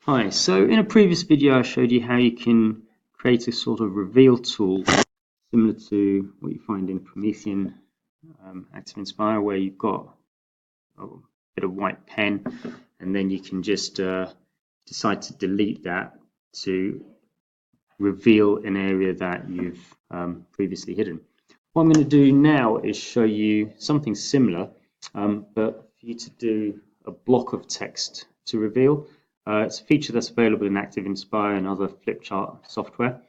Hi, so in a previous video I showed you how you can create a sort of reveal tool similar to what you find in Promethean Active Inspire, where you've got a bit of white pen and then you can just decide to delete that to reveal an area that you've previously hidden. What I'm going to do now is show you something similar, but for you to do a block of text to reveal. It's a feature that's available in Active Inspire and other flipchart software.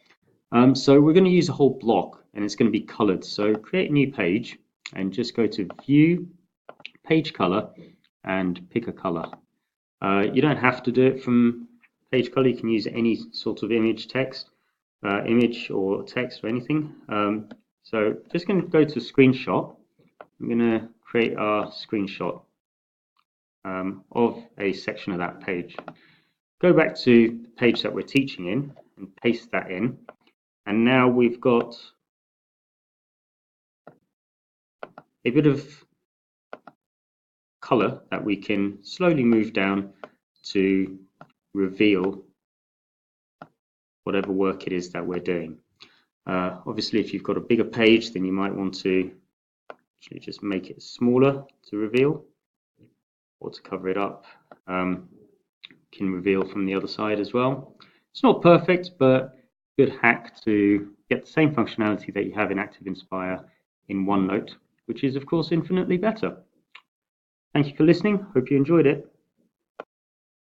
So we're going to use a whole block and it's going to be colored. So create a new page and just go to View, Page Color, and pick a color. You don't have to do it from page color. You can use any sort of image or text or anything. So just going to go to Screenshot. I'm going to create our screenshot of a section of that page. Go back to the page that we're teaching in and paste that in. And now we've got a bit of color that we can slowly move down to reveal whatever work it is that we're doing. Obviously, if you've got a bigger page, then you might want to actually just make it smaller to reveal, or to cover it up. Can reveal from the other side as well. It's not perfect, but good hack to get the same functionality that you have in Active Inspire in OneNote, which is of course infinitely better. Thank you for listening. Hope you enjoyed it.